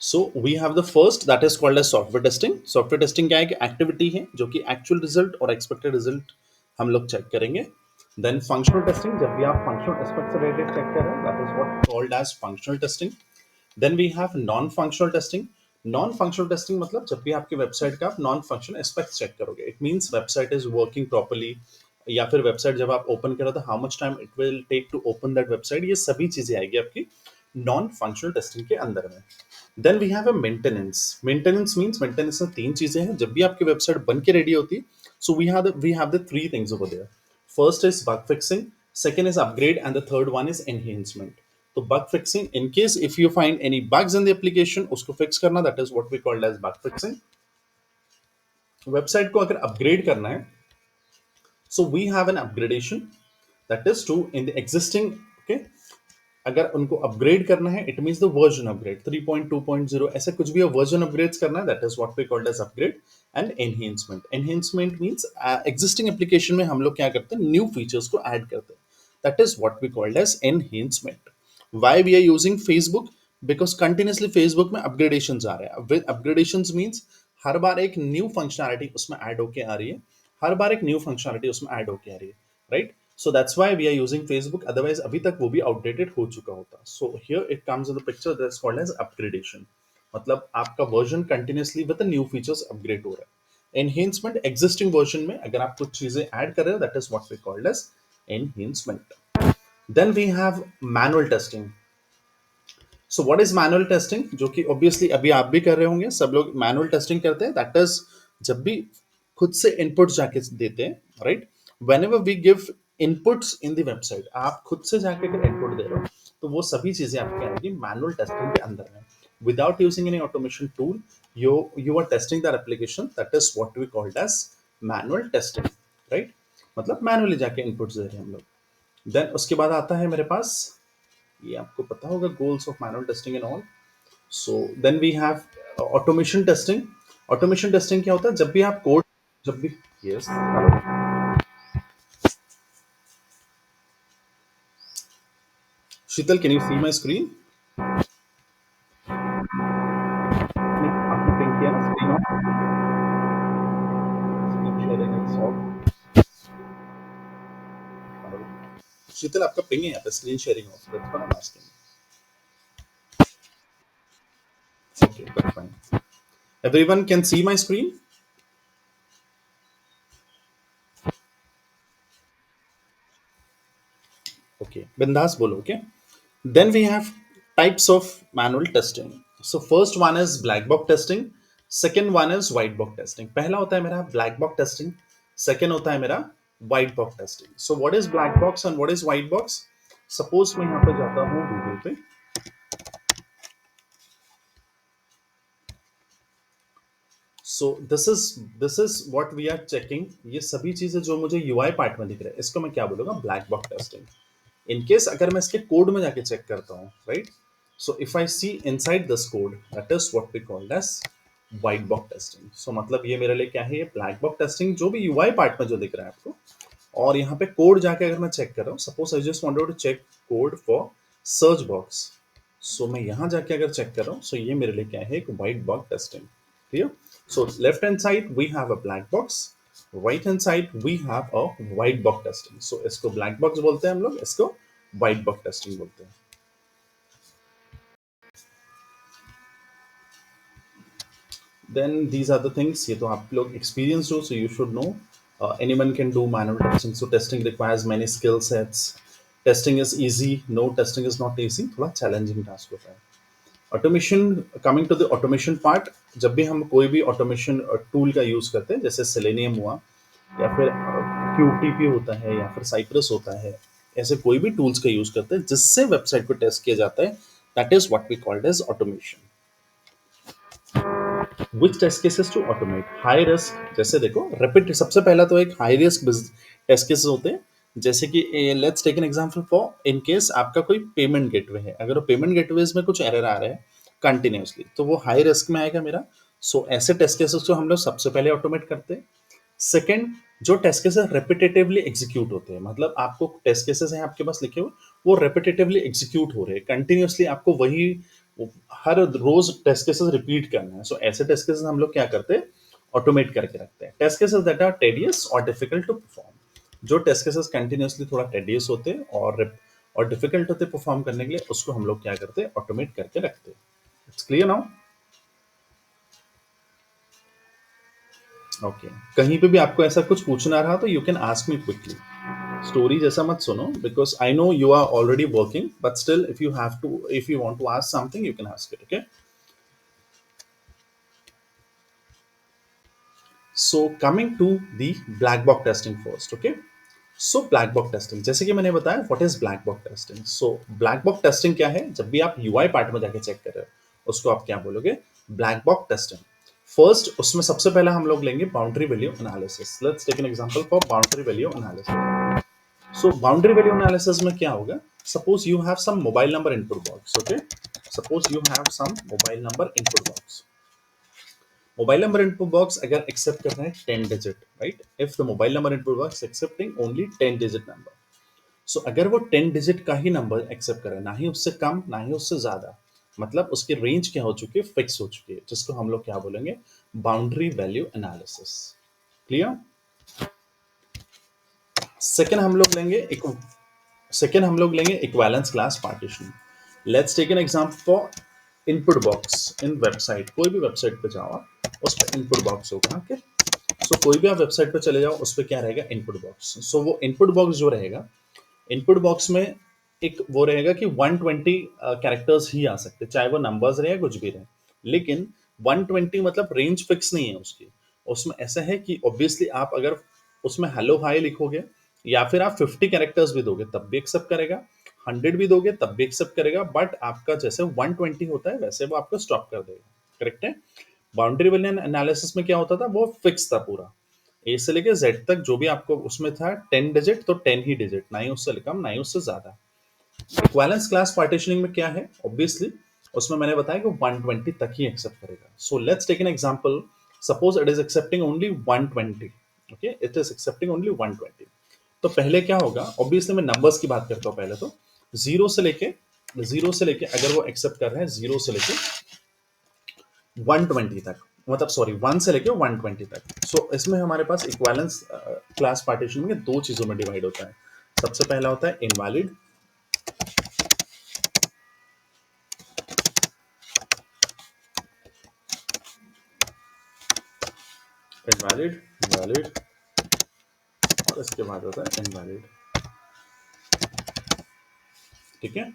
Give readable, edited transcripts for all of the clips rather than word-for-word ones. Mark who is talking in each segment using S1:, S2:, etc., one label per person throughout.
S1: So we have the first that is called as software testing. Software testing क्या है कि activity है जो कि एक्चुअल रिजल्ट और एक्सपेक्टेड रिजल्ट हम लोग चेक करेंगे. देन फंक्शनल टेस्टिंग, जब भी आप फंक्शनल एस्पेक्ट से रिलेटेड चेक कर रहे हैं, that is what called as functional testing. Then we have non functional testing. Non functional testing मतलब जब भी आपके वेबसाइट का आप नॉन फंक्शनल एस्पेक्ट चेक करोगे, it means website is working properly, या फिर वेबसाइट जब आप ओपन करो तो how much time it will take to open that website, ये सभी चीजें आएगी आपकी नॉन फंक्शनल टेस्टिंग के अंदर में. Then we have a maintenance. Maintenance means maintenance में तीन चीजें हैं जब भी आपकी वेबसाइट बन के रेडी होती है. So we have the three things over there. First is bug fixing, second is upgrade, and the third one is enhancement. तो bug fixing, in case if you find any bugs in the application, उसको fix करना, that is what we call as bug fixing. Website को अगर upgrade करना है, so we have an upgradation, that is to in the existing. Okay, अगर उनको upgrade करना है, it means the version upgrade 3.2.0 ऐसे कुछ भी वर्जन अपग्रेड्स करना है, that is what we called as upgrade. And enhancement, enhancement means existing application में हम लोग क्या करते हैं, न्यू फीचर्स को ऐड करते हैं, that is what we called as enhancement. Why we are using Facebook? Because continuously Facebook में अपग्रेडेशन आ रहे हैं. विद अपग्रेडेशन मींस हर बार एक न्यू फंक्शनैलिटी उसमें ऐड होके आ रही है, हर बार एक न्यू फंक्शनैलिटी उसमें ऐड होके आ रही है, right? So that's why we are using Facebook. Otherwise, अभी तक वो भी outdated हो चुका होता. So here it comes in the picture that's called as upgradation. मतलब आपका version continuously with the new features upgrade हो रहा है. Enhancement, existing version में अगर आप कुछ चीजें add कर रहे हो, that is what we called as enhancement. Then we have manual testing. So what is manual testing? जो कि obviously अभी आप भी कर रहे होंगे, सब लोग manual testing करते हैं. That is जब भी खुद से inputs जाके देते हैं, right? Whenever we give inputs in the website, आप खुद से जाके अगर input दे रहे हो, तो वो सभी चीजें आपकी आएगी manual testing के अंदर में. Without using any automation tool, you are testing that application. That is what we called as manual testing, right? मतलब manually जाके inputs दे रहे हैं हम लोग. Then उसके बाद आता है मेरे पास, ये आपको पता होगा, goals of manual testing and all. So then we have automation testing. Automation testing क्या होता है, जब भी आप कोड, जब भी, yes, Sheetal can you see my screen? आपने पिंक किया ना screen off, screen sharing is off. Sheetal आपका पिंग है यहाँ पे, screen sharing off, that's what I am asking. Okay, that's fine. Everyone can see my screen? Okay, bindas bolo. Okay, then we have types of manual testing. So first one is black box testing, second one is white box testing. पहला होता है मेरा black box testing, second होता है मेरा white box testing. So what is black box and what is white box? Suppose मैं यहाँ पे जाता हूँ Google पे. So this is what we are checking. ये सभी चीजें जो मुझे UI पार्ट में दिख रहा है, इसको मैं क्या बोलूँगा, black box testing. In case अगर मैं इसके कोड में जाके चेक करता हूँ, right? So if I see inside this code, that is what we call as white box testing. So मतलब ये मेरे लिए क्या है, ये black box testing जो भी UI पार्ट में जो दिख रहा है आपको, और यहाँ पे कोड जाके अगर मैं चेक कर रहा हूँ, suppose I just wanted to check code for search box. So मैं यहाँ जाके अगर चेक कर रहा हूँ, सो ये मेरे लिए क्या है, एक white box testing. Clear? So left hand side we have a black box, right hand side we have a white box testing. So इसको ब्लैक बॉक्स बोलते हैं हम लोग, इसको व्हाइट बॉक्स टेस्टिंग बोलते हैं. Then these are the things, ये तो आप लोग experienced हो, so you should know. Anyone can do manual testing. So testing requires many skill sets. Testing is easy. No, testing is not easy. थोड़ा challenging task होता है. Automation, coming to the automation part, जब भी हम कोई भी automation tool का use करते हैं, जैसे Selenium हुआ, या फिर QTP होता है, या फिर Cypress होता है, ऐसे कोई भी tools का use करते हैं जिससे वेबसाइट को टेस्ट किया जाता है, that is what we called as automation. Which test cases to automate? High risk, जैसे देखो repeat, सबसे पहला तो एक high risk टेस्ट केसेस होते हैं, जैसे कि let's take an example for, in case आपका कोई पेमेंट गेटवे है, अगर वो पेमेंट गेटवेज में कुछ एरर आ रहा है कंटिन्यूसली, तो वो हाई रिस्क में आएगा मेरा. सो ऐसे टेस्ट केसेस को हम लोग सबसे पहले ऑटोमेट करते हैं. सेकंड, जो टेस्ट केसेस रेपिटेटिवली एग्जीक्यूट होते हैं, मतलब आपको टेस्ट केसेस हैं आपके पास लिखे हुए, वो रेपिटेटिवली एग्जीक्यूट हो रहे हैं कंटिन्यूसली, आपको वही हर रोज टेस्ट केसेस रिपीट करना है। सो ऐसे टेस्ट केसेस हम लोग क्या करते हैं, ऑटोमेट करके रखते हैं। Test cases that are tedious और डिफिकल्ट टू परफॉर्म, जो टेस्ट केसेस कंटिन्यूसली थोड़ा टेडियस होते हैं और डिफिकल्ट होते परफॉर्म करने के लिए, उसको हम लोग क्या करते हैं, ऑटोमेट करके रखते हैं। It's clear now? ओके, कहीं पे भी आपको ऐसा कुछ पूछना रहा तो you can ask me quickly. Story जैसा मत सुनो, because I know you are already working, but still if you want to ask something you can ask it. Okay, so coming to the black box testing first. Okay, so black box testing, जैसे कि मैंने बताया what is black box testing. So black box testing क्या है, जब भी आप UI part में जाके चेक कर रहे हो उसको आप क्या बोलोगे, ब्लैक बॉक्स टेस्टिंग। फर्स्ट उसमें सबसे पहला हम लोग लेंगे boundary value analysis. Let's take an example for boundary value analysis. So boundary value analysis में क्या होगा, suppose you have some mobile number input box. Okay, suppose you have some mobile number input box. Mobile number input box अगर accept कर रहे हैं 10 digit, right, if the mobile number input box accepting only 10 digit number. So अगर वो 10 digit का ही number except करे, ना ही उससे कम ना ही उससे ज्यादा, मतलब उसकी रेंज क्या हो चुकी है, फिक्स हो चुकी है, जिसको हम लोग क्या बोलेंगे, boundary value analysis. Clear? Second हम लोग लेंगे एक सेकेंड हम लोग लेंगे equivalence class partition. Let's take an example for input box in website. कोई भी वेबसाइट पे जाओ आप, उस पर इनपुट बॉक्स होगा। ओके, सो कोई भी आप वेबसाइट पे चले जाओ, उस पर क्या रहेगा, इनपुट बॉक्स। सो वो इनपुट बॉक्स जो रहेगा, इनपुट बॉक्स में एक वो रहेगा कि 120 कैरेक्टर्स ही आ सकते, चाहे वो नंबर्स रहे या कुछ भी रहे, लेकिन 120 मतलब रेंज फिक्स नहीं है उसकी। उसमें ऐसा है कि ऑब्वियसली आप अगर उसमें हेलो हाई लिखोगे, या फिर आप 50 कैरेक्टर्स भी दोगे तब भी एक्सेप्ट करेगा, 100 भी दोगे तब भी एक्सेप्ट करेगा, बट आपका जैसे 120 होता है वैसे वो आपको स्टॉप कर देगा। करेक्ट है? बाउंड्री वैल्यू एनालिसिस में क्या होता था, वो फिक्स था पूरा, ए से लेके जेड तक जो भी आपको उसमें था 10 डिजिट तो 10 ही डिजिट, ना ही उससे कम ना ही उससे ज्यादा। इक्विवेलेंस क्लास पार्टीशनिंग में क्या है, ऑब्वियसली उसमें मैंने बताया कि 120 तक ही एक्सेप्ट करेगा। So let's take an example, suppose it is accepting only 120। Okay, it is accepting only 120। तो पहले क्या होगा, ऑब्वियसली मैं नंबर्स की बात करता हूँ पहले तो, जीरो से लेके अगर वो एक्सेप्ट कर रहे हैं जीरो से लेके 120 तक, मतलब सॉरी 1 से लेके 120 तक। सो इसमें हमारे पास इक्विवेलेंस क्लास पार्टीशन में दो चीजों में डिवाइड होता है। सबसे पहला होता है इनवैलिड, इनवैलिड, वैलिड, और इसके बाद होता है इनवैलिड। ठीक है,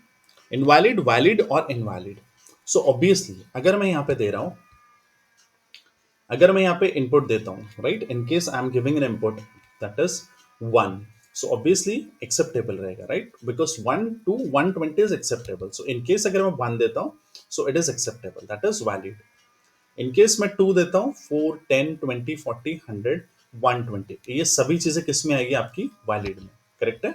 S1: इनवैलिड, वैलिड और इनवैलिड। सो ऑब्वियसली अगर मैं यहां पे दे रहा हूं, अगर मैं यहाँ पे इनपुट देता हूँ, right, in case I am giving an input that is 1, so obviously acceptable रहेगा, right, because 1 to 120 is acceptable. So in case अगर मैं 1 देता हूँ, so it is acceptable, that is valid. In case मैं 2 देता हूँ, 4, 10, 20, 40, 100, 120, ये सभी चीजें किस में आएगी, आपकी वैलिड में। करेक्ट है?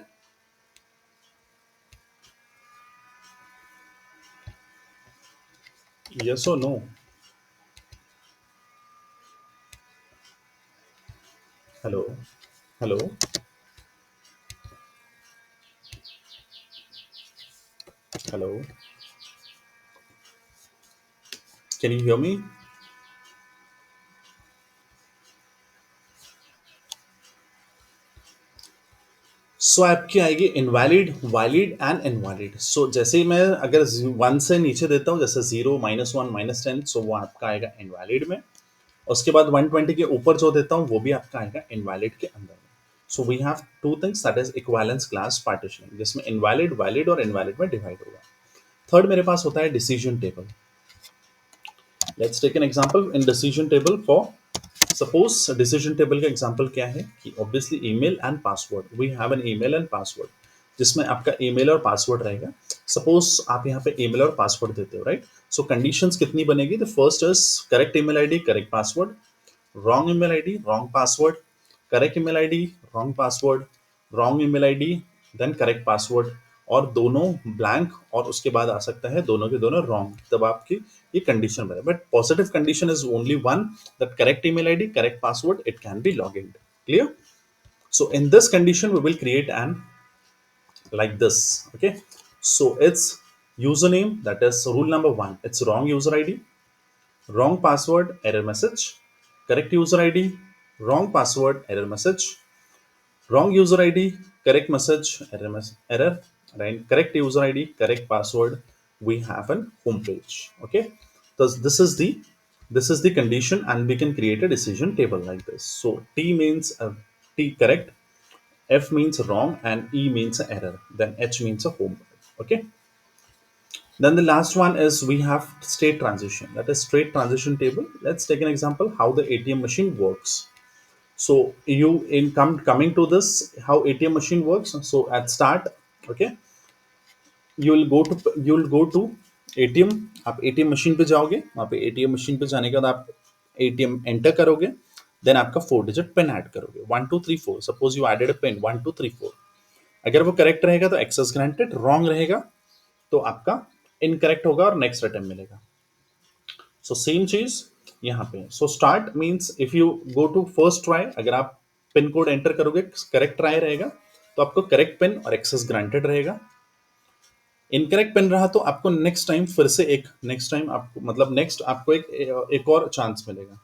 S1: यस और no? Hello, hello, hello, can you hear me? So आपकी आएगी invalid, valid and invalid. So जैसे ही मैं अगर 1 से नीचे देता हूँ, जैसे 0, -1, -10, सो वो आपका आएगा इनवैलिड में। उसके बाद 120 के ऊपर जो देता हूँ वो भी आपका आएगा इनवैलिड के अंदर में। So we have two things, that is equivalence class partitioning, जिसमें इनवैलिड, वैलिड और इनवैलिड में डिवाइड होगा। थर्ड मेरे पास होता है decision table. Let's take an example in decision table for, suppose decision table का एग्जांपल क्या है कि obviously email and password, we have an email and password, जिसमें आपका ईमेल और पासवर्ड रहेगा। सपोज आप यहाँ पे ईमेल और पासवर्ड देते हो, राइट, सो कंडीशंस कितनी बनेगी, the first is correct email ID, correct password, wrong email ID, wrong password, correct email ID, wrong password, wrong email ID, then correct password, और दोनों ब्लैंक, और उसके बाद आ सकता है दोनों के दोनों रॉन्ग, तब आपकी ये कंडीशन बने। But positive condition is only one, that correct email ID, correct password, it can be log in. Clear? So in this condition, we will create an like this. Okay, so it's Username, that is rule number one, it's wrong user ID. Wrong password, error message. Correct user ID, wrong password, error message. Wrong user ID, correct message, error. Right, correct user ID, correct password, we have an home page. Okay, so this is the condition, and we can create a decision table like this. So T means T correct, F means wrong, and E means error, then H means a home page. Okay, then the last one is we have state transition, that is state transition table. Let's take an example how the ATM machine works. So you in coming to this how ATM machine works. So at start, okay, you will go to ATM. आप ATM machine पे जाओगे, वहाँ पे ATM machine पे जाने के बाद आप ATM एंटर करोगे, देन आपका 4 डिजिट पिन ऐड करोगे, 1 2 3 4। Suppose you added pin 1 2 3 4। अगर वो करेक्ट रहेगा तो एक्सेस ग्रांटेड, रॉन्ग रहेगा तो आपका इनकरेक्ट होगा और नेक्स्ट अटेम्प्ट मिलेगा। सो सेम चीज यहाँ पे। So start means if you go to first try, अगर आप पिन कोड एंटर करोगे करेक्ट ट्राई रहेगा तो आपको करेक्ट पिन और एक्सेस ग्रांटेड रहेगा। इनकरेक्ट पिन रहा तो आपको नेक्स्ट टाइम फिर से एक नेक्स्ट टाइम आपको मतलब नेक्स्ट आपको एक और चांस मिलेगा।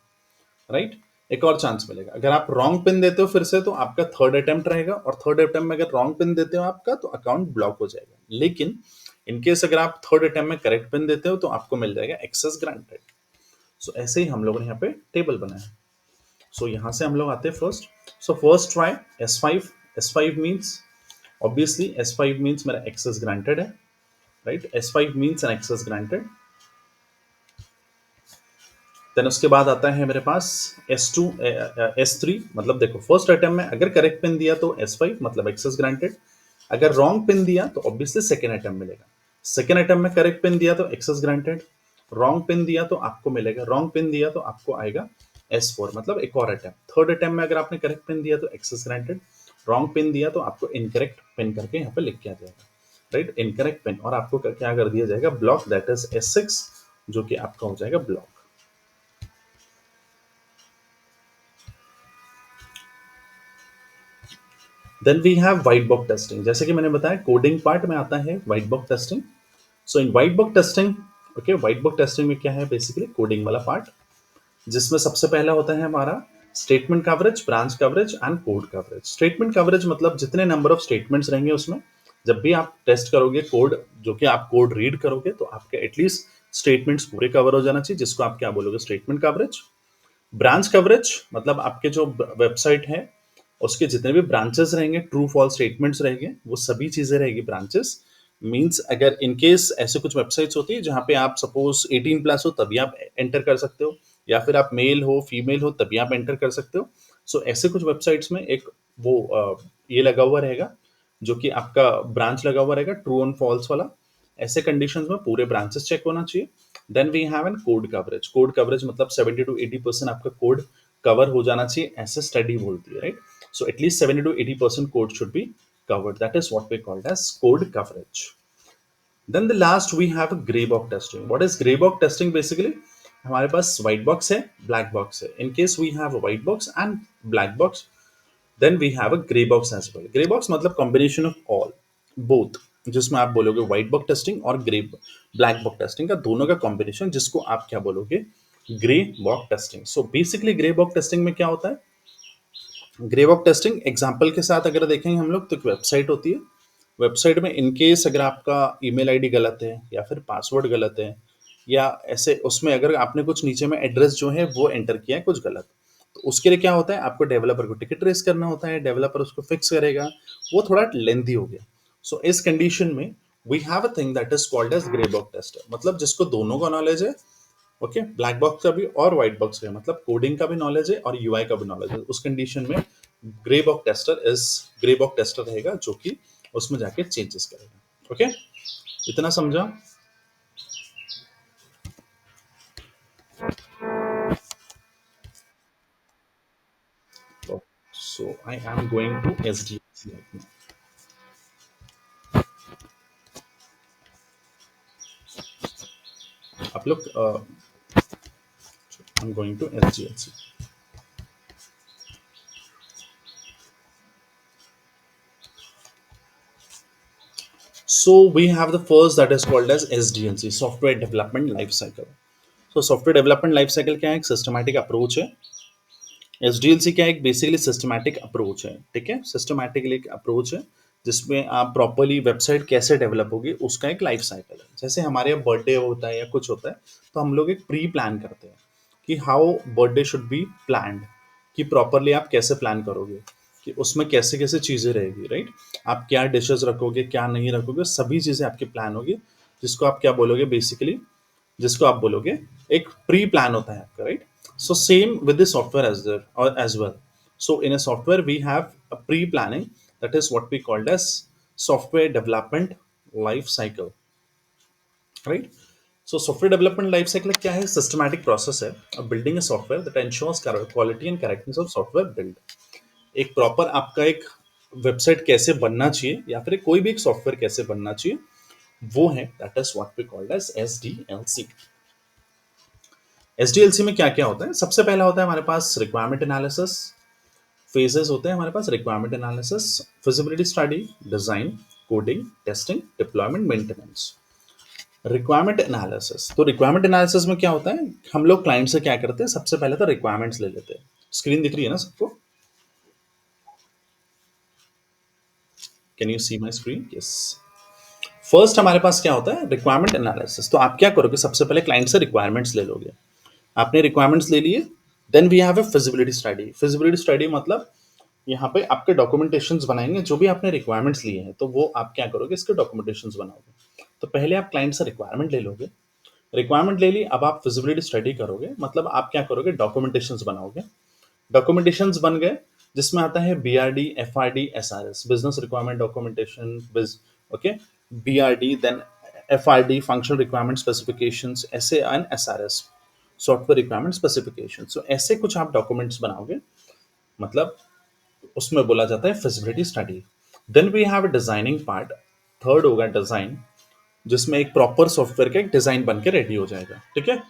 S1: राइट, एक और चांस मिलेगा। अगर आप रॉन्ग पिन देते हो फिर से तो आपका थर्ड अटेम्प्ट रहेगा, और थर्ड अटेम्प्ट में अगर रॉन्ग पिन देते हो आपका तो अकाउंट ब्लॉक हो जाएगा। लेकिन इनकेस अगर आप थर्ड अटेम्प्ट में करेक्ट पिन देते हो तो आपको मिल जाएगा एक्सेस ग्रांटेड। सो ऐसे ही हम लोगों ने यहाँ पे टेबल बनाया। सो यहाँ से हम लोग आते हैं first. So first try S5। S5 means obviously S5 means मेरा एक्सेस ग्रांटेड है। Right, S5 means an access granted. Then उसके बाद आता है मेरे पास S2 S3। मतलब देखो फर्स्ट अटेम्प्ट में अगर करेक्ट पिन दिया तो S5 मतलब एक्सेस ग्रांटेड। अगर रॉन्ग पिन दिया तो ऑब्वियसली सेकेंड अटेम्प्ट मिलेगा। सेकेंड अटेम्प्ट में करेक्ट पिन दिया तो एक्सेस ग्रांटेड। रॉन्ग पिन दिया तो आपको मिलेगा, रॉन्ग पिन दिया तो आपको आएगा S4 मतलब एक और अटेम्प्ट। थर्ड अटेम्प्ट में अगर आपने करेक्ट पिन दिया तो एक्सेस ग्रांटेड, रॉन्ग पिन दिया तो आपको इनकरेक्ट पिन करके यहाँ पे लिख के आ जाएगा। राइट, इनकरेक्ट पिन, और आपको क्या कर दिया जाएगा ब्लॉक, दैट इज S6, जो कि आपका हो जाएगा block. Then we have white box testing. जैसे कि मैंने बताया कोडिंग पार्ट में आता है white box testing. So in white box testing, okay, white box testing में क्या है बेसिकली कोडिंग वाला पार्ट, जिसमें सबसे पहला होता है हमारा statement coverage, branch coverage and code coverage. Statement coverage मतलब जितने नंबर ऑफ स्टेटमेंट्स रहेंगे उसमें, जब भी आप टेस्ट करोगे कोड, जो कि आप कोड रीड करोगे तो आपके एटलीस्ट स्टेटमेंट्स पूरे कवर हो जाना चाहिए, जिसको आप क्या बोलोगे स्टेटमेंट कवरेज। ब्रांच कवरेज मतलब आपके जो वेबसाइट है उसके जितने भी ब्रांचेस रहेंगे, ट्रू फॉल्स स्टेटमेंट्स रहेंगे, वो सभी चीजें रहेगी ब्रांचेस। मींस अगर इन केस ऐसे कुछ वेबसाइट्स होती है जहां पे आप सपोज 18+ हो तभी आप एंटर कर सकते हो, या फिर आप मेल हो फीमेल हो तभी आप एंटर कर सकते हो। सो ऐसे कुछ वेबसाइट्स में एक वो ये लगा हुआ रहेगा, जो कि आपका ब्रांच लगा हुआ रहेगा ट्रू एंड फॉल्स वाला। ऐसे कंडीशंस में पूरे ब्रांचेस चेक होना चाहिए। Then we have an code coverage. Code coverage मतलब 70 to 80% आपका कोड कवर हो जाना चाहिए, ऐसे स्टडी बोलती है। Right, so at least 70 to 80% code should be covered. That is what we called as code coverage. Then the last we have a gray box testing. What is gray box testing basically? हमारे पास white box है, black box है. In case we have a white box and black box, then we have a gray box as well. Gray box मतलब combination of all, both, जिसमें आप बोलोगे white box testing और grey black box testing का दोनों का combination, जिसको आप क्या बोलोगे grey box testing. So basically grey box testing में क्या होता है, ग्रे बॉक्स टेस्टिंग एग्जांपल के साथ अगर देखेंगे हम लोग तो एक वेबसाइट होती है। वेबसाइट में इनकेस अगर आपका ईमेल आईडी गलत है या फिर पासवर्ड गलत है, या ऐसे उसमें अगर आपने कुछ नीचे में एड्रेस जो है वो एंटर किया है कुछ गलत, तो उसके लिए क्या होता है आपको डेवलपर को टिकट रेस करना होता है, डेवलपर उसको फिक्स करेगा। वो थोड़ा लेंथी हो गया। सो इस कंडीशन में we have a thing that is called as grey box tester, मतलब जिसको दोनों का नॉलेज है। ओके, ब्लैक बॉक्स का भी और व्हाइट बॉक्स का, मतलब कोडिंग का भी नॉलेज है और यूआई का भी नॉलेज है। उस कंडीशन में ग्रे बॉक्स टेस्टर रहेगा, जो कि उसमें जाके चेंजेस करेगा। ओके, इतना समझा? So I am going to SDLC right now. आप लोग I am going to SDLC. So we have the first that is called as SDLC, Software Development Life Cycle. So Software Development Life Cycle क्या है? एक systematic approach है। SDLC क्या है? एक basically systematic approach है, ठीक है? सिस्टमैटिकली एक अप्रोच है जिसमें आप प्रॉपरली वेबसाइट कैसे डेवलप होगी उसका एक लाइफ साइकिल है। जैसे हमारे यहाँ बर्थडे होता है या कुछ होता है, तो हम लोग एक प्री प्लान करते हैं कि how birthday should be planned, कि प्रॉपरली आप कैसे प्लान करोगे, कि उसमें कैसे कैसे चीज़ें रहेगी, राइट? आप क्या डिशेस रखोगे, क्या नहीं रखोगे, सभी चीज़ें आपकी प्लान होगी, जिसको आप क्या बोलोगे बेसिकली, जिसको आप बोलोगे एक प्री प्लान होता है आपका, right? So same with the software as well, or as well. So in a software we have a pre-planning, that is what we called as software development life cycle, right? So software development life cycle क्या है? Systematic process है of building a software that ensures quality and correctness of software build. एक proper आपका एक website कैसे बनना चाहिए या फिर कोई भी एक सॉफ्टवेयर कैसे बनना चाहिए, वो है that is what we called as SDLC। SDLC में क्या क्या होता है? सबसे पहला होता है हमारे पास रिक्वायरमेंट एनालिसिस। फेजेस होते हैं हमारे पास requirement analysis, feasibility study, design, coding, testing, deployment, maintenance. Requirement analysis, तो रिक्वायरमेंट एनालिसिस में क्या होता है? हम लोग क्लाइंट से क्या करते हैं? सबसे पहले तो रिक्वायरमेंट्स ले लेते हैं। स्क्रीन दिख रही है ना सबको? Can you see my screen? Yes. First हमारे पास क्या होता है? Requirement analysis. तो आप क्या करोगे? सबसे पहले क्लाइंट से रिक्वायरमेंट्स ले लोगे। आपने रिक्वायरमेंट्स ले लिए, then we have a feasibility study. Feasibility study मतलब यहाँ पे आपके डॉक्यूमेंटेशंस बनाएंगे, जो भी आपने रिक्वायरमेंट्स लिए हैं तो वो आप क्या करोगे? इसके डॉक्यूमेंटेशंस बनाओगे। तो पहले आप क्लाइंट से रिक्वायरमेंट ले लोगे, रिक्वायरमेंट ले ली, अब आप फिजिबिलिटी स्टडी करोगे, मतलब आप क्या करोगे? डॉक्यूमेंटेशंस बनाओगे। डॉक्यूमेंटेशंस बन गए, जिसमें आता है BRD, FRD, SRS, business requirement documentation, okay, BRD, then FRD, functional requirement specifications, SA and SRS, software requirement specification. So ऐसे कुछ आप डॉक्यूमेंट्स बनाओगे, मतलब उसमें बोला जाता है feasibility study. Then we have a designing part, third होगा डिजाइन, जिसमें एक प्रॉपर सॉफ्टवेयर का एक डिजाइन बन के रेडी हो जाएगा, ठीक है?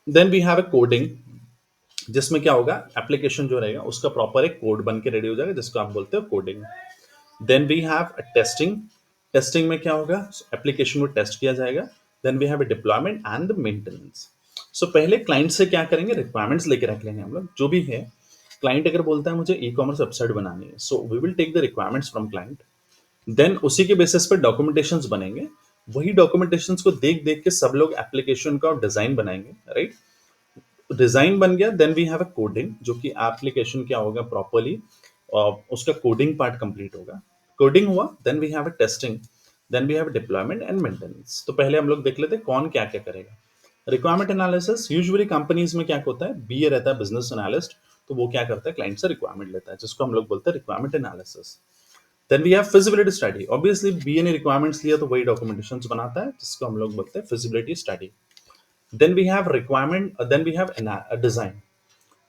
S1: Then we have a coding, जिसमें क्या होगा? एप्लीकेशन जो रहेगा उसका प्रॉपर एक कोड बन के रेडी हो जाएगा, जिसको आप बोलते हो coding. Then we have a testing, testing में क्या होगा? एप्लीकेशन को टेस्ट किया जाएगा। Then we have a deployment and the maintenance. So पहले क्लाइंट से क्या करेंगे? रिक्वायरमेंट्स लेके रख लेंगे हम लोग, जो भी है। क्लाइंट अगर बोलता है मुझे ई-कॉमर्स वेबसाइट बनानी है, so we will take the requirements from client, then उसी के बेसिस पे डॉक्यूमेंटेशंस बनेंगे। वही डॉक्यूमेंटेशंस को देख देख के सब लोग एप्लीकेशन का डिजाइन बनाएंगे, राइट? डिजाइन बन गया, then we have a coding, जो कि एप्लीकेशन क्या होगा प्रॉपरली, उसका कोडिंग पार्ट कंप्लीट होगा। कोडिंग हुआ, then we have a testing, then we have deployment and maintenance. तो पहले हम लोग देख लेते हैं कौन क्या क्या करेगा। रिक्वायरमेंट एनालिसिस, यूजुअली कंपनीज में क्या होता है? BA रहता है, बिजनेस एनालिस्ट, तो वो क्या करता है? क्लाइंट से रिक्वायरमेंट लेता है, जिसको हम लोग बोलते हैं requirement analysis. Then we have feasibility study, obviously BA ने रिक्वायरमेंट्स लिया तो वही डॉक्यूमेंटेशंस बनाता है, जिसको हम लोग बोलते हैं feasibility study. Then we have requirement, then we have design.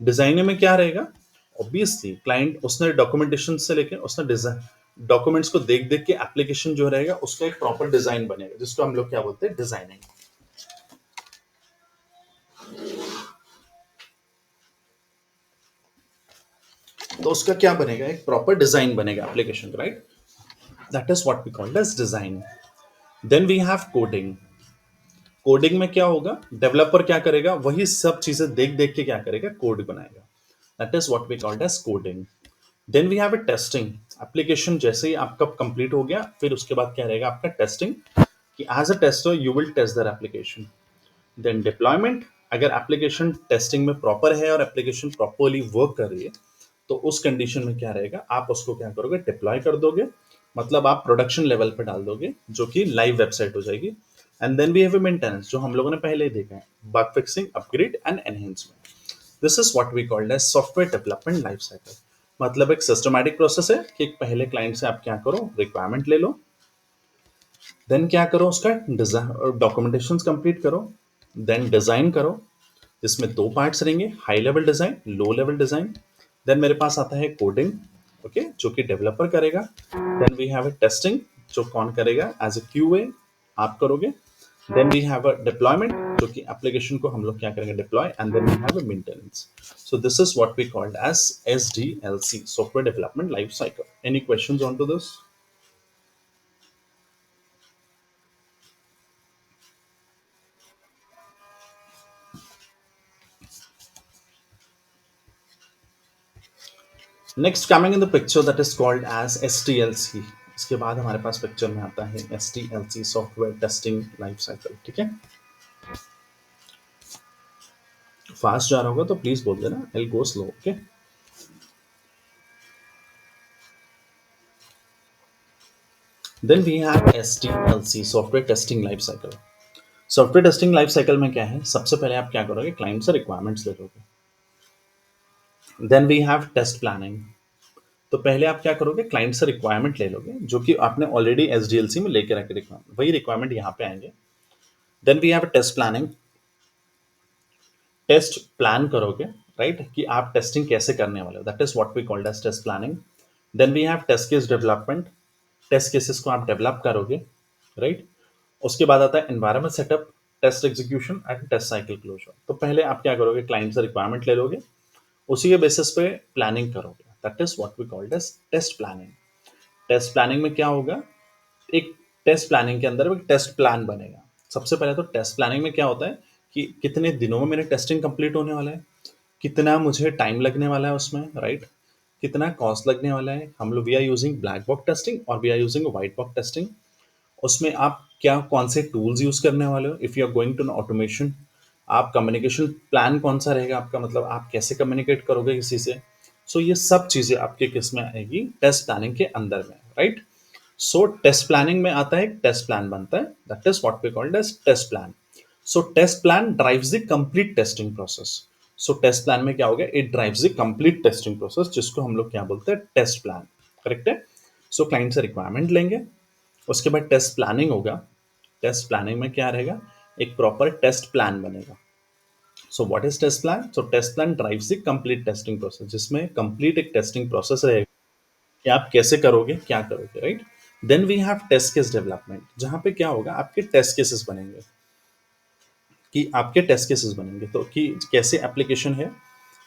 S1: Design में क्या रहेगा? ऑब्वियसली क्लाइंट उसने डॉक्यूमेंटेशन से लेके उसने डिजाइन डॉक्यूमेंट्स को देख देख के एप्लीकेशन जो रहेगा उसका एक प्रॉपर डिजाइन बनेगा, जिसको हम लोग क्या बोलते हैं? डिजाइनिंग। तो उसका क्या बनेगा? एक प्रॉपर डिजाइन बनेगा एप्लीकेशन का, right? That is what we called as design. Then we have coding. Coding में क्या होगा? डेवलपर क्या करेगा? वही सब चीजें देख देख के क्या करेगा? कोड बनाएगा। That is what we called as coding. Then we have a testing. Application जैसे ही आपका कंप्लीट हो गया, फिर उसके बाद क्या रहेगा? आपका टेस्टिंग, कि as a tester you will test that application. Then deployment, अगर एप्लीकेशन टेस्टिंग में प्रॉपर है और एप्लीकेशन प्रॉपरली वर्क कर रही है, तो उस कंडीशन में क्या रहेगा? आप उसको क्या करोगे? डिप्लॉय कर दोगे, मतलब आप प्रोडक्शन लेवल पे डाल दोगे, जो कि लाइव वेबसाइट हो जाएगी। And then we have a maintenance, जो हम लोगों ने पहले ही देखा है, bug fixing, upgrade and enhancement. This is what we called as software development life cycle. मतलब एक सिस्टमैटिक प्रोसेस है कि पहले क्लाइंट से आप क्या करो? रिक्वायरमेंट ले लो, देन क्या करो? उसका डिजाइन डॉक्यूमेंटेशन कंप्लीट करो, देन डिजाइन करो, जिसमें दो पार्ट्स रहेंगे, high level design, low level design. Then मेरे पास आता है कोडिंग, ओके, जो कि डेवलपर करेगा। Then we have a testing, जो कौन करेगा? एज अ QA आप करोगे। Then we have a deployment, जो कि एप्लीकेशन को हम लोग क्या करेंगे? Deploy. And then we have a maintenance. So this is what we called as SDLC, software development life cycle. Any questions on to this? Next coming in the picture that is called as STLC। इसके बाद हमारे पास picture में आता है STLC, software testing life cycle. ठीक है, fast जा रहा होगा तो प्लीज बोल देना, I go slow. Okay, then we have STLC, software testing life cycle. Software testing life cycle में क्या है, सबसे पहले आप क्या करोगे, क्लाइंट से रिक्वायरमेंट्स ले लोगे। Then we have test planning. तो पहले आप क्या करोगे, क्लाइंट से रिक्वायरमेंट ले लोगे जो कि आपने ऑलरेडी SDLC में लेके रखे रिक्वायरमेंट, वही रिक्वायरमेंट यहाँ पे आएंगे। Then we have test planning. Test plan करोगे, राइट, कि आप टेस्टिंग कैसे करने वाले हो, that is what we called as test planning. Then we have test case development. Test cases को आप डेवलप करोगे, राइट। उसके बाद आता है environment setup, test execution and test cycle closure. तो पहले आप क्या करोगे, क्लाइंट से रिक्वायरमेंट ले लोगे, उसी के बेसिस पे प्लानिंग करोगे, that is what we called as test planning. Test planning में क्या होगा, एक टेस्ट प्लानिंग के अंदर एक टेस्ट प्लान बनेगा। सबसे पहले तो टेस्ट प्लानिंग में क्या होता है कि कितने दिनों में मेरे टेस्टिंग कंप्लीट होने वाला है, कितना मुझे टाइम लगने वाला है उसमें, राइट, कितना कॉस्ट लगने वाला है। हम लोग we are using black box testing और we are using white box testing. उसमें आप क्या कौन से टूल्स यूज करने वाले हो, if you are going to automation, आप कम्युनिकेशन प्लान कौन सा रहेगा आपका, मतलब आप कैसे कम्युनिकेट करोगे किसी से। सो ये सब चीजें आपके किस में आएगी, टेस्ट प्लानिंग के अंदर में, राइट। सो टेस्ट प्लानिंग में आता है, टेस्ट प्लान बनता है, that is what we called as test plan. So test plan drives the complete testing process. So test plan में क्या हो गया, it drives the complete testing process, जिसको हम लोग क्या बोलते हैं, टेस्ट प्लान। करेक्ट है। सो क्लाइंट से रिक्वायरमेंट लेंगे, उसके बाद टेस्ट प्लानिंग होगा। टेस्ट प्लानिंग में क्या रहेगा, एक प्रॉपर टेस्ट प्लान बनेगा। So what is test plan, so test plan drives the complete testing process, जिसमें कंप्लीट एक टेस्टिंग प्रोसेस रहेगा कि आप कैसे करोगे, क्या करोगे, right. Then we have test case development, जहां पे क्या होगा, आपके टेस्ट केसेस बनेंगे, कि आपके टेस्ट केसेस बनेंगे तो कि कैसे एप्लीकेशन है,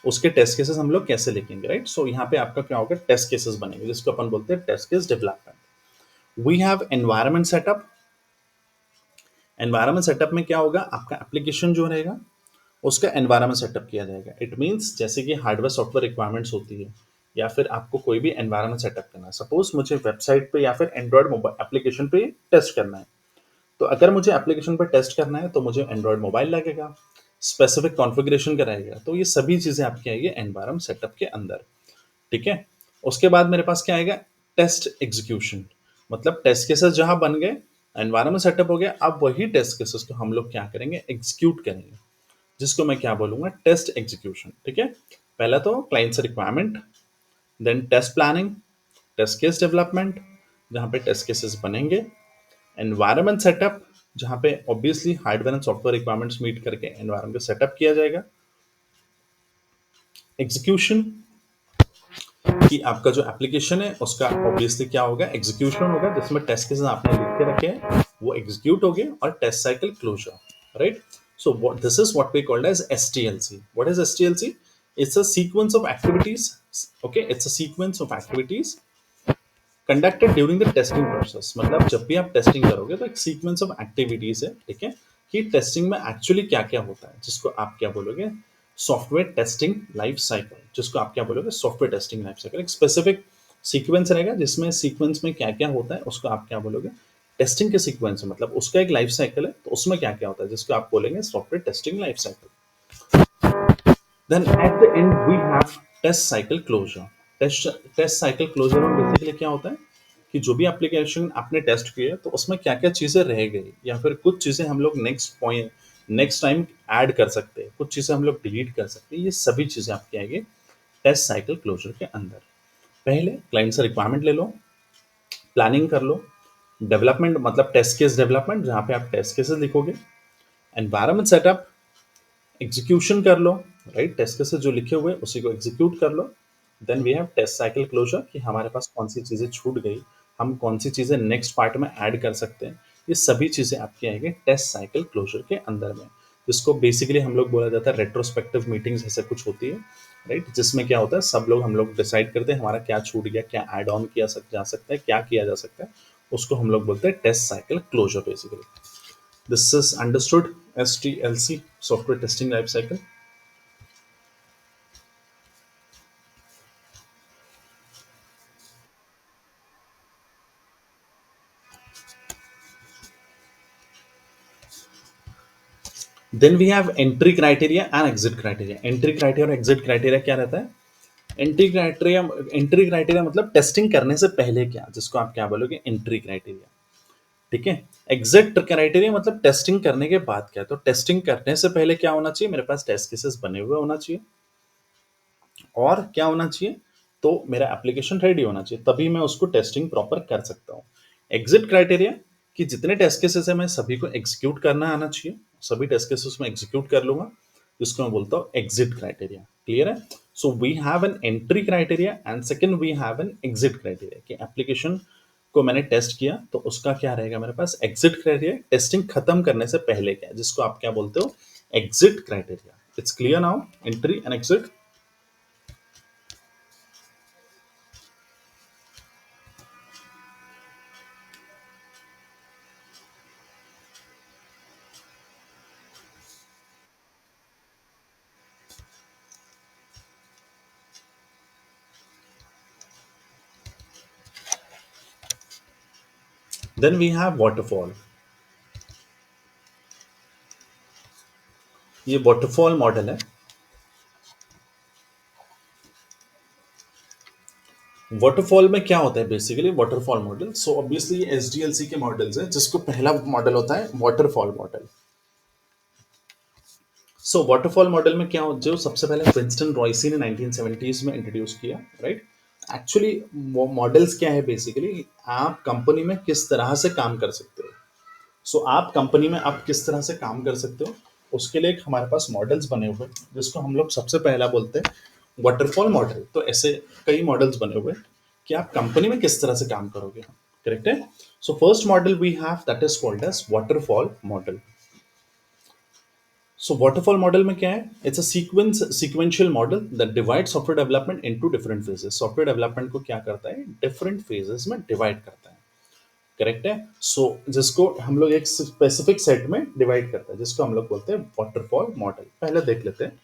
S1: उसके टेस्ट केसेस हम लोग कैसे लिखेंगे, राइट। सो यहाँ पे आपका क्या होगा, टेस्ट केसेस बनेंगे, जिसको अपन बोलते हैं test case development. We have environment setup. Environment setup में क्या होगा, आपका एप्लीकेशन जो रहेगा उसका एनवायरमेंट सेटअप किया जाएगा। इट मीन्स जैसे कि हार्डवेयर सॉफ्टवेयर रिक्वायरमेंट्स होती है, या फिर आपको कोई भी एनवायरमेंट सेटअप करना है, सपोज मुझे वेबसाइट पे या फिर एंड्रॉयड मोबाइल एप्लीकेशन पे टेस्ट करना है, तो अगर मुझे एप्लीकेशन पे टेस्ट करना है तो मुझे एंड्रॉयड मोबाइल लगेगा, स्पेसिफिक कॉन्फ़िगरेशन कराएगा, तो ये सभी चीज़ें आपकी आएगी एनवायरमेंट सेटअप के अंदर। ठीक है। उसके बाद मेरे पास क्या आएगा, टेस्ट एग्जीक्यूशन, मतलब टेस्ट केसेस जहां बन गए, एनवायरमेंट सेटअप हो गया, अब वही टेस्ट केसेस को हम लोग क्या करेंगे, एग्जीक्यूट करेंगे, जिसको मैं क्या बोलूंगा, टेस्ट एग्जीक्यूशन। ठीक है। पहला तो क्लाइंट से requirement, then test planning, test case development, जहां पे टेस्ट केसेस बनेंगे, एनवायरमेंट सेटअप, जहां पे obviously hardware and software requirements meet करके एनवायरमेंट को सेटअप किया जाएगा, एग्जीक्यूशन, कि आपका जो एप्लीकेशन है उसका ऑब्वियसली क्या होगा, एग्जीक्यूशन होगा, जिसमें टेस्ट केसेस आपने लिख के रखे हैं वो एग्जीक्यूट हो गए, और test cycle closure, right. So this is what we called as STLC। What is STLC? It's a sequence of activities. Okay, it's a sequence of activities conducted during the testing process. मतलब जब भी आप testing करोगे तो एक sequence of activities है, ठीक है, कि टेस्टिंग में एक्चुअली क्या क्या होता है, जिसको आप क्या बोलोगे, सॉफ्टवेयर टेस्टिंग लाइफ साइकिल, जिसको आप क्या बोलोगे, सॉफ्टवेयर टेस्टिंग लाइफ साइकिल। एक स्पेसिफिक सीक्वेंस रहेगा जिसमें सीक्वेंस में क्या क्या होता है उसको आप क्या बोलोगे, टेस्टिंग के सीक्वेंस, मतलब उसका एक लाइफ साइकिल है, तो उसमें क्या क्या होता है जिसको आप बोलेंगे software testing life cycle. Then at the end we have test cycle closure. Test test cycle closure में बेसिकली क्या होता है कि जो भी एप्लीकेशन आपने टेस्ट किया तो उसमें क्या क्या चीजें रह गई, या फिर कुछ चीजें हम लोग next point next time add कर सकते हैं, कुछ चीजें हम लोग डिलीट कर सकते हैं, ये सभी चीजें आपकी आएगी टेस्ट साइकिल क्लोजर के अंदर। पहले क्लाइंट से रिक्वायरमेंट ले लो, प्लानिंग कर लो, डेवलपमेंट मतलब टेस्ट केस डेवलपमेंट, जहाँ पे आप टेस्ट केसेस लिखोगे, एनवायरमेंट सेटअप, एग्जीक्यूशन कर लो, राइट, टेस्ट केसेस जो लिखे हुए हैं उसी को एग्जीक्यूट कर लो। Then we have test cycle closure, कि हमारे पास कौन सी चीज़ें छूट गई, हम कौन सी चीज़ें नेक्स्ट पार्ट में ऐड कर सकते हैं, ये सभी चीज़ें आपकी आएंगी टेस्ट साइकिल क्लोजर के अंदर में, जिसको बेसिकली हम लोग बोला जाता है रेट्रोस्पेक्टिव मीटिंग्स, ऐसे कुछ होती है, राइट, जिसमें क्या होता है सब लोग हम लोग डिसाइड करते हैं हमारा क्या छूट गया, क्या ऐड ऑन किया जा सकता है, क्या किया जा सकता है, उसको हम लोग बोलते हैं test cycle closure basically. This is understood, STLC, software testing life cycle. Then we have entry criteria and exit criteria. Entry criteria और एग्जिट क्राइटेरिया क्या रहता है? एंट्री क्राइटेरिया मतलब टेस्टिंग करने से पहले क्या, जिसको आप क्या बोलोगे? Entry criteria. ठीक है। एग्जिट क्राइटेरिया मतलब टेस्टिंग करने के बाद क्या। तो टेस्टिंग करने से पहले क्या होना चाहिए? मेरे पास टेस्ट केसेस बने हुए होना चाहिए, और क्या होना चाहिए? तो मेरा एप्लीकेशन रेडी होना चाहिए, तभी मैं उसको टेस्टिंग प्रॉपर कर सकता हूँ। एग्जिट क्राइटेरिया कि जितने टेस्ट केसेस है मैं सभी को एग्जीक्यूट करना आना चाहिए, सभी टेस्ट केसेस में एग्जीक्यूट कर लूंगा, जिसको मैं बोलता हूँ एग्जिट क्राइटेरिया। क्लियर है? So we have an entry criteria and second we have an exit criteria कि एप्लीकेशन को मैंने टेस्ट किया तो उसका क्या रहेगा मेरे पास? एग्जिट क्राइटेरिया, टेस्टिंग खत्म करने से पहले क्या, जिसको आप क्या बोलते हो? Exit criteria. It's clear now, entry and exit. Then we have waterfall. ये वाटरफॉल मॉडल है। वाटरफॉल में क्या होता है बेसिकली? वाटरफॉल मॉडल, सो ऑब्वियसली ये एसडीएलसी के मॉडल्स है, जिसको पहला मॉडल होता है waterfall model. So waterfall model में क्या हो, जो सबसे पहले विंस्टन रॉयसी ने 1970s में इंट्रोड्यूस किया, राइट? एक्चुअली वो मॉडल्स क्या है बेसिकली, आप कंपनी में किस तरह से काम कर सकते हो। सो आप कंपनी में आप किस तरह से काम कर सकते हो, उसके लिए एक हमारे पास मॉडल्स बने हुए हैं, जिसको हम लोग सबसे पहला बोलते हैं वाटरफॉल मॉडल। तो ऐसे कई मॉडल्स बने हुए हैं कि आप कंपनी में किस तरह से काम करोगे। करेक्ट है? So first model we have that is called as waterfall model. So waterfall model में क्या है? It's a sequential model that divide software development into different phases. Software development को क्या करता है? डिफरेंट फेजेस में डिवाइड करता है। करेक्ट है? सो जिसको हम लोग एक स्पेसिफिक सेट में डिवाइड करते हैं, जिसको हम लोग बोलते हैं वाटरफॉल मॉडल। पहले देख लेते हैं।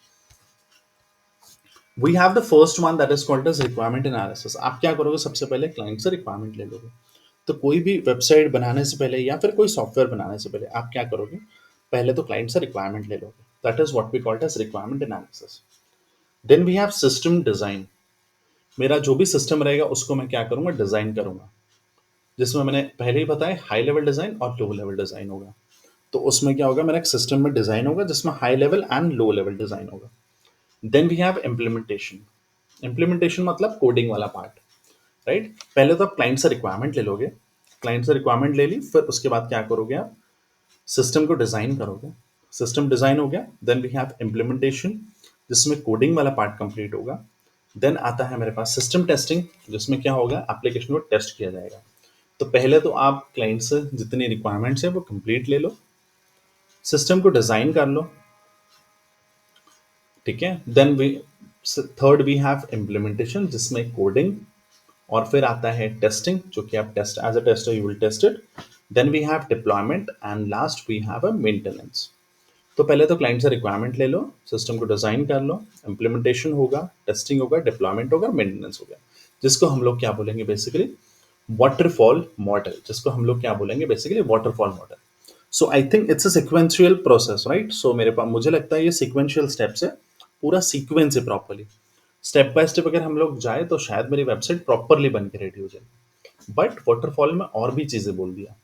S1: We have the first one that is called as requirement analysis. आप क्या करोगे? सबसे पहले क्लाइंट से रिक्वायरमेंट ले लोगे। तो कोई भी वेबसाइट बनाने से पहले या फिर कोई सॉफ्टवेयर बनाने से पहले आप क्या करोगे? पहले तो क्लाइंट से रिक्वायरमेंट ले लोगे। That is what we called as requirement analysis. Then we have system design. मेरा जो भी सिस्टम रहेगा उसको मैं क्या करूंगा? डिजाइन करूंगा, जिसमें मैंने पहले ही बताया हाई लेवल डिजाइन और लो लेवल डिजाइन होगा। तो उसमें क्या होगा? मेरा एक सिस्टम में डिजाइन होगा जिसमें high level and low level design होगा। Then we have implementation. Implementation मतलब कोडिंग वाला पार्ट, राइट? पहले तो आप क्लाइंट से रिक्वायरमेंट ले लोगे, क्लाइंट से रिक्वायरमेंट ले ली, फिर उसके बाद क्या करोगे? आप सिस्टम को डिजाइन करोगे। सिस्टम डिजाइन हो गया, देन वी हैव इम्प्लीमेंटेशन, जिसमें कोडिंग वाला पार्ट कंप्लीट होगा। देन आता है मेरे पास सिस्टम टेस्टिंग, जिसमें क्या होगा? एप्लीकेशन को टेस्ट किया जाएगा। तो पहले तो आप क्लाइंट से जितनी रिक्वायरमेंट्स है वो कंप्लीट ले लो, सिस्टम को डिजाइन कर लो। ठीक है? Then we third we have implementation, जिसमें कोडिंग, और फिर आता है टेस्टिंग, जो कि आप test as a tester you will test it. Then we have deployment and last we have a maintenance. तो पहले तो क्लाइंट से रिक्वायरमेंट ले लो, सिस्टम को डिजाइन कर लो, इम्प्लीमेंटेशन होगा, टेस्टिंग होगा, डिप्लॉयमेंट होगा, मेंटेनेंस होगा, जिसको हम लोग क्या बोलेंगे बेसिकली? Waterfall model. जिसको हम लोग क्या बोलेंगे basically? Waterfall model. So I think it's a sequential process, right? So मेरे पास मुझे लगता है ये सिक्वेंशियल स्टेप्स है, पूरा सीक्वेंस है प्रॉपरली। स्टेप बाय स्टेप अगर हम लोग जाए तो शायद मेरी वेबसाइट प्रॉपरली बन के रेडी हो जाए। बट वाटरफॉल में और भी चीजें बोल दिया।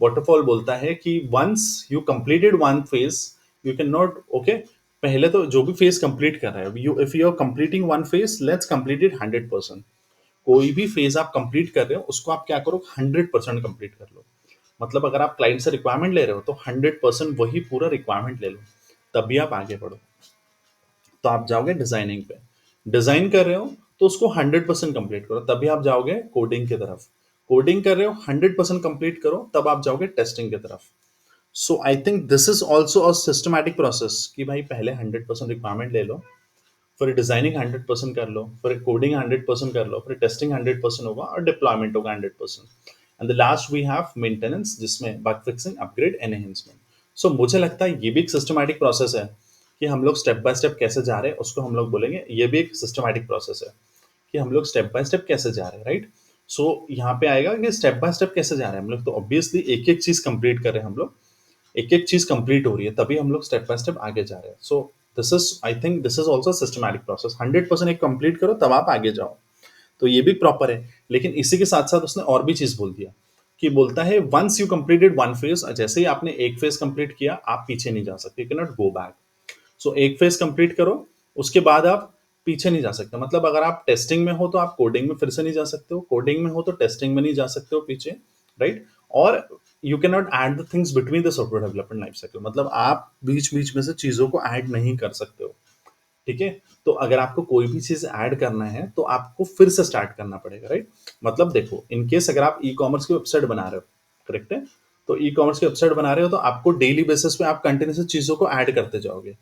S1: वाटरफॉल बोलता है कि once you completed one phase, you can not, okay, पहले तो जो भी फेज कंप्लीट कर रहा है, you if you are completing one phase, let's complete it 100%। कोई भी फेज आप कंप्लीट कर रहे हो उसको आप क्या करो? 100% कंप्लीट कर लो। मतलब अगर आप क्लाइंट से रिक्वायरमेंट ले रहे हो तो 100% वही पूरा रिक्वायरमेंट ले लो, तभी आप आगे बढ़ो। तो आप जाओगे डिजाइनिंग पे, डिजाइन कर रहे हो तो उसको 100% कंप्लीट करो, तभी आप जाओगे कोडिंग की तरफ। कोडिंग कर रहे हो, 100% कंप्लीट करो, तब आप जाओगे टेस्टिंग की तरफ। So I think this is also a systematic process कि भाई पहले 100% रिक्वायरमेंट ले लो, फिर डिजाइनिंग 100% कर लो, फिर कोडिंग 100% कर लो, फिर टेस्टिंग 100% होगा और डिप्लॉयमेंट होगा 100%। And the last we have maintenance, जिसमें bug fixing, upgrade, enhancement. So मुझे लगता है ये भी एक सिस्टमैटिक प्रोसेस है कि हम लोग स्टेप बाय स्टेप कैसे जा रहे हैं, उसको हम लोग बोलेंगे ये भी एक सिस्टमैटिक प्रोसेस है कि हम लोग स्टेप बाय स्टेप कैसे जा रहे हैं, राइट? सो यहाँ पे आएगा कि स्टेप बाय स्टेप कैसे जा रहे हैं हम लोग। तो ऑब्वियसली एक एक चीज कंप्लीट कर रहे हैं हम लोग, एक एक चीज कंप्लीट हो रही है, तभी हम लोग स्टेप बाय स्टेप आगे जा रहे हैं. सो this is, I think this is also systematic process. 100% एक कंप्लीट करो तब आप आगे जाओ. तो ये भी प्रॉपर है. लेकिन इसी के साथ साथ उसने और भी चीज बोल दिया, कि बोलता है once you completed one phase, जैसे ही आपने एक फेज कंप्लीट किया आप पीछे नहीं जा सकते, you can not go back. So एक फेज कंप्लीट करो, उसके बाद आप पीछे नहीं जा सकते. मतलब अगर आप टेस्टिंग में हो तो आप कोडिंग में फिर से नहीं जा सकते हो, कोडिंग में हो तो टेस्टिंग में नहीं जा सकते हो पीछे, राइट. और you can not add the things between the software development life cycle, मतलब आप बीच बीच में से चीजों को ऐड नहीं कर सकते हो. ठीक है. तो अगर आपको कोई भी चीज ऐड करना है तो आपको फिर से स्टार्ट करना पड़ेगा, राइट. मतलब देखो, इन केस अगर आप ई कॉमर्स की वेबसाइट बना रहे हो, करेक्ट है, तो ई कॉमर्स की वेबसाइट बना रहे हो तो आपको डेली बेसिस पे आप कंटिन्यूस चीजों को ऐड करते जाओगे.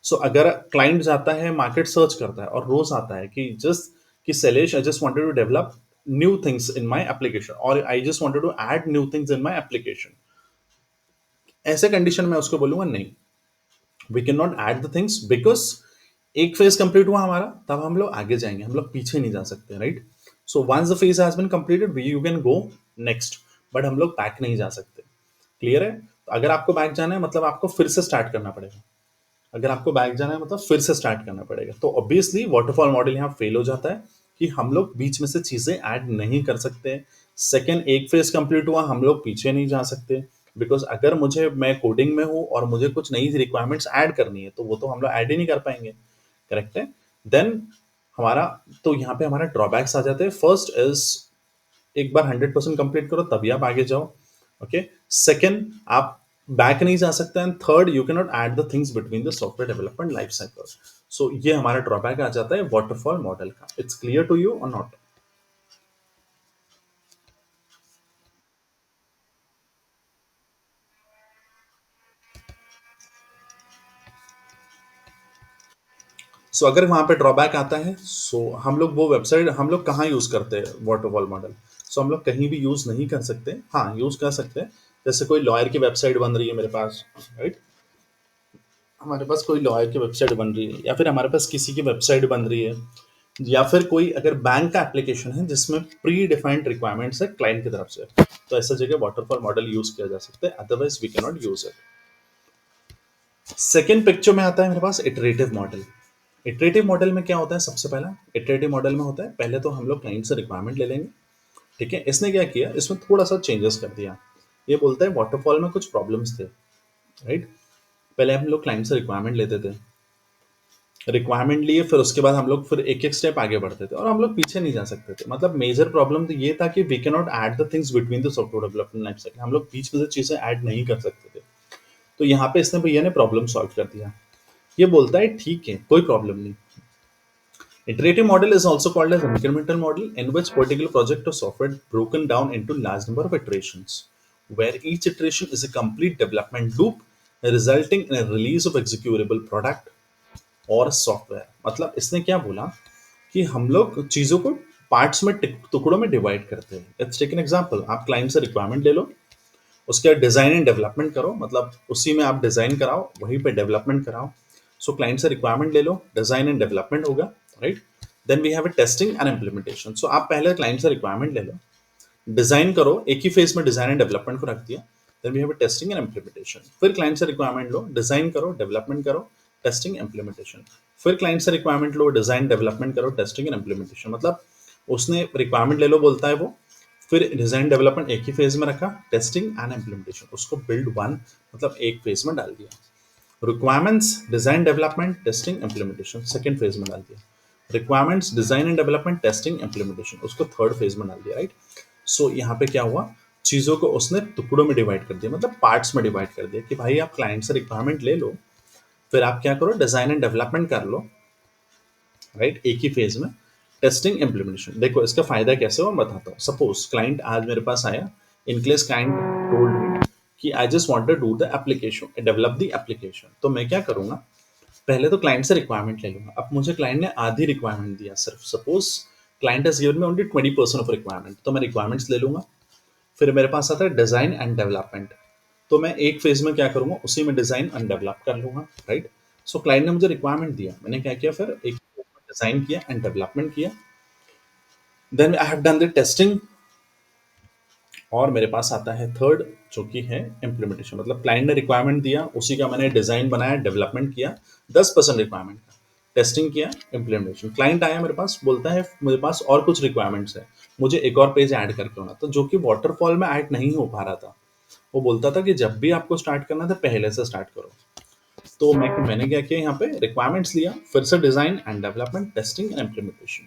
S1: सो अगर क्लाइंट जाता है, मार्केट सर्च करता है और रोज आता है कि जस्ट कि Shailesh, I just wanted to develop new things in my application, और I just wanted to add new things in my application, ऐसे कंडीशन में उसको बोलूंगा नहीं, we can not add the things, because एक फेज कंप्लीट हुआ हमारा, तब हम लोग आगे जाएंगे, हम लोग पीछे नहीं जा सकते, right. So once the phase has been completed we you can go next, but हम लोग बैक नहीं जा सकते. क्लियर है. तो अगर आपको बैक जाना है मतलब आपको फिर से स्टार्ट करना पड़ेगा. अगर आपको बैक जाना है मतलब फिर से स्टार्ट करना पड़ेगा. तो ऑब्वियसली वाटरफॉल मॉडल यहाँ फेल हो जाता है, कि हम लोग बीच में से चीजें ऐड नहीं कर सकते. सेकेंड, एक फेज कंप्लीट हुआ, हम लोग पीछे नहीं जा सकते, बिकॉज अगर मुझे, मैं कोडिंग में हूँ और मुझे कुछ नई रिक्वायरमेंट्स ऐड करनी है तो वो तो हम लोग ऐड ही नहीं कर पाएंगे. करेक्ट है. देन हमारा, तो यहाँ पे हमारा ड्रॉबैक्स आ जाते हैं. फर्स्ट इज, एक बार 100% कंप्लीट करो तभी आप आगे जाओ. ओके. सेकेंड, आप बैक नहीं जा सकते. And third, you can not add the things between the software development life cycle. So ये हमारा ड्रॉबैक आ जाता है वाटरफॉल मॉडल का. इट्स क्लियर टू यू और नॉट? सो अगर वहां पे ड्रॉबैक आता है, सो हम लोग वो वेबसाइट, हम लोग कहाँ यूज करते हैं वाटरफॉल मॉडल? सो हम लोग कहीं भी यूज नहीं कर सकते. हाँ, यूज कर सकते हैं. जैसे कोई लॉयर की वेबसाइट बन रही है मेरे पास, राइट. हमारे पास कोई लॉयर की वेबसाइट बन रही है, या फिर हमारे पास किसी की वेबसाइट बन रही है, या फिर कोई अगर बैंक का एप्लीकेशन है जिसमें प्री डिफाइंड रिक्वायरमेंट्स है क्लाइंट की तरफ से, तो ऐसा जगह वाटरफॉल मॉडल यूज किया जा सकता है. Otherwise we can not use it. Second picture में आता है मेरे पास इटरेटिव मॉडल. इटरेटिव मॉडल में क्या होता है? सबसे पहला इटरेटिव मॉडल में होता है, पहले तो हम लोग क्लाइंट से रिक्वायरमेंट ले लेंगे. ठीक है. इसने क्या किया, इसमें थोड़ा सा चेंजेस कर दिया. ये बोलता है वाटरफॉल में कुछ प्रॉब्लम्स थे, राइट. पहले हम लोग क्लाइंट से रिक्वायरमेंट लेते थे, रिक्वायरमेंट लिए, फिर उसके बाद हम लोग फिर एक एक स्टेप आगे बढ़ते थे और हम लोग पीछे नहीं जा सकते थे. मतलब मेजर प्रॉब्लम तो ये था कि we can not add the things between the software development life cycle, हम लोग बीच में से चीजें ऐड नहीं कर सकते थे. तो यहाँ पे इसने भैया ने प्रॉब्लम सॉल्व कर दिया. ये बोलता है ठीक है, कोई प्रॉब्लम नहीं. Iterative model is also called as incremental model, in which particular project or software is broken down into large number of iterations, where each iteration is a complete development loop resulting in a release of executable product और software. मतलब इसने क्या बोला कि हम लोग चीजों को पार्ट्स में, टुकड़ों में डिवाइड करते हैं. Let's take an example. आप क्लाइंट से रिक्वायरमेंट ले लो, उसके बाद डिजाइन एंड डेवलपमेंट करो, मतलब उसी में आप डिजाइन कराओ, वहीं पे डेवलपमेंट कराओ. सो क्लाइंट से रिक्वायरमेंट ले लो, डिजाइन एंड डेवलपमेंट होगा, right. Then we have a testing and implementation. So आप पहले क्लाइंट से रिक्वायरमेंट ले लो, डिजाइन करो, एक ही फेज में डिजाइन एंड डेवलपमेंट को रख दिया. Then we have a testing and implementation. फिर क्लाइंट से रिक्वायरमेंट लो, डिजाइन करो, डेवलपमेंट करो, टेस्टिंग इम्प्लीमेंटेशन. फिर क्लाइंट से रिक्वायरमेंट लो, डिजाइन डेवलपमेंट करो, टेस्टिंग एंड इम्प्लीमेंटेशन. मतलब उसने रिक्वायरमेंट ले लो बोलता है वो, फिर डिजाइन डेवलपमेंट एक ही फेज में रखा, टेस्टिंग एंड इम्प्लीमेंटेशन उसको बिल्ड वन, मतलब एक फेज में डाल दिया. Requirements, design development, testing implementation second phase में डाल दिया. Requirements, design and development, testing implementation उसको थर्ड फेज में डाल दिया, राइट. सो यहाँ पे क्या हुआ, चीजों को उसने टुकड़ों में डिवाइड कर दिया, मतलब पार्ट्स में डिवाइड कर दिया, कि भाई आप क्लाइंट से रिक्वायरमेंट ले लो, फिर आप क्या करो, डिजाइन एंड डेवलपमेंट कर लो, राइट, एक ही फेज में. Testing implementation. देखो इसका फायदा कैसे हो मैं बताता हूँ. सपोज क्लाइंट आज मेरे पास आया, in case client told me कि I just want to do the application, develop the application, तो मैं क्या करूंगा, पहले तो क्लाइंट से रिक्वायरमेंट ले लूंगा. अब मुझे क्लाइंट ने आधी रिक्वायरमेंट दिया सिर्फ, suppose client has given me only 20% of requirement, तो मैं रिक्वायरमेंट्स ले लूंगा. फिर मेरे पास आता है डिजाइन एंड डेवलपमेंट, तो मैं एक फेज में क्या करूंगा, उसी में डिजाइन एंड डेवलप कर लूंगा, राइट. सो क्लाइंट ने मुझे रिक्वायरमेंट दिया, मैंने क्या किया, फिर एक डिजाइन किया एंड डेवलपमेंट किया. Then I have done the testing और मेरे पास आता है थर्ड, जो कि है इम्प्लीमेंटेशन। मतलब क्लाइंट ने रिक्वायरमेंट दिया, उसी का मैंने डिजाइन बनाया, डेवलपमेंट किया 10% रिक्वायरमेंट का, टेस्टिंग किया, इम्प्लीमेंटेशन। क्लाइंट आया मेरे पास, बोलता है मेरे पास और कुछ रिक्वायरमेंट्स है, मुझे एक और पेज ऐड करके होना, तो जो कि वाटरफॉल में ऐड नहीं हो पा रहा था। वो बोलता था कि जब भी आपको स्टार्ट करना था पहले से स्टार्ट करो। तो मैंने क्या किया, यहाँ पे रिक्वायरमेंट्स लिया, फिर से design and development, testing and implementation.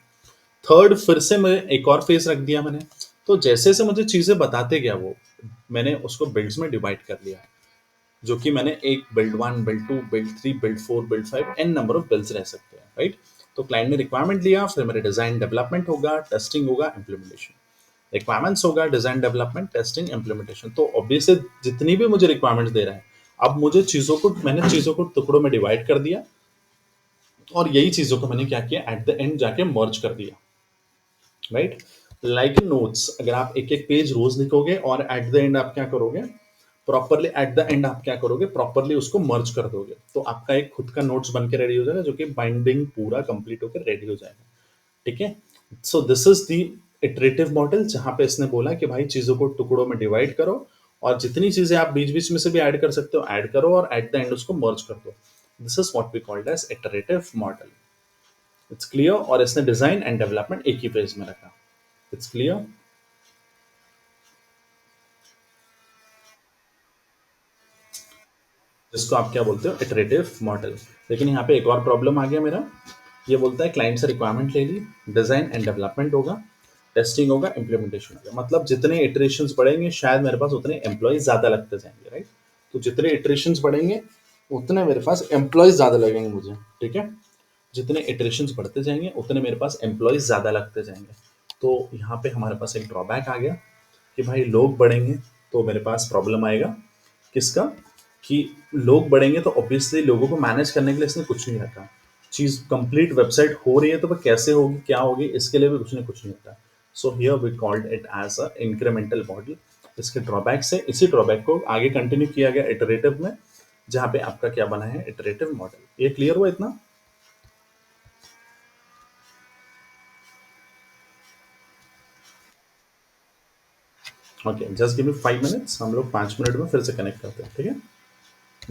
S1: Third फिर से मैं एक और फेज रख दिया मैंने। तो जैसे जैसे मुझे चीजें बताते गया वो, मैंने उसको बिल्ड्स में डिवाइड कर लिया, जो कि मैंने एक build one, build two, build three, build four, build five, n number of builds रह सकते हैं, राइट। तो क्लाइंट ने रिक्वायरमेंट लिया, फिर मेरे डिजाइन डेवलपमेंट होगा, टेस्टिंग होगा, इम्प्लीमेंटेशन। रिक्वायरमेंट्स होगा, डिजाइन डेवलपमेंट, टेस्टिंग, इम्प्लीमेंटेशन। तो ऑब्वियसली जितनी भी मुझे रिक्वायरमेंट्स दे रहा है, अब मुझे मैंने चीजों को टुकड़ों में डिवाइड कर दिया, और यही चीजों को मैंने क्या किया, एट द एंड जाके मर्ज कर दिया, राइट। लाइक नोट्स, अगर आप एक एक पेज रोज लिखोगे और एट द एंड आप क्या करोगे, प्रॉपरली एट द एंड आप क्या करोगे, प्रॉपरली उसको मर्ज कर दोगे, तो आपका एक खुद का नोट्स बन के रेडी हो जाएगा, जो कि बाइंडिंग पूरा कंप्लीट होकर रेडी हो जाएगा। ठीक है। सो this is the iterative model, जहां पे इसने बोला कि भाई चीजों को टुकड़ों में डिवाइड करो, और जितनी चीजें आप बीच बीच में से भी ऐड कर सकते हो ऐड करो, और एट द एंड उसको मर्ज कर दो। This is what we called as iterative model. It's clear. और इसने डिजाइन एंड डेवलपमेंट एक ही पेज में रखा। It's clear. जिसको आप क्या बोलते हो, इटरेटिव मॉडल। लेकिन यहाँ पे एक और प्रॉब्लम आ गया मेरा। ये बोलता है क्लाइंट से रिक्वायरमेंट ले ली, डिजाइन एंड डेवलपमेंट होगा, टेस्टिंग होगा, इम्प्लीमेंटेशन होगा। मतलब जितने इटरेशंस बढ़ेंगे शायद मेरे पास उतने एम्प्लॉय ज्यादा लगते जाएंगे, राइट। तो जितने इटरेशंस बढ़ेंगे उतने मेरे पास एम्प्लॉय ज्यादा लगेंगे मुझे। ठीक है। जितने इटरेशंस बढ़ते जाएंगे उतने मेरे पास एम्प्लॉयज ज्यादा लगते जाएंगे। तो यहाँ पे हमारे पास एक ड्रॉबैक आ गया कि भाई लोग बढ़ेंगे तो मेरे पास प्रॉब्लम आएगा। किसका? कि लोग बढ़ेंगे तो ऑब्वियसली लोगों को मैनेज करने के लिए इसने कुछ नहीं रखा। चीज कंप्लीट वेबसाइट हो रही है तो वह कैसे होगी, क्या होगी, इसके लिए भी कुछ ने कुछ नहीं रखा। So here we called it as a incremental model. इसके ड्रॉबैक से इसी ड्रॉबैक को आगे कंटिन्यू किया गया इटरेटिव में, जहां पे आपका क्या बना है, इटरेटिव मॉडल। ये क्लियर हुआ इतना? Okay, just give me 5 minutes, हम लोग 5 मिनट में फिर से कनेक्ट करते हैं, ठीक है।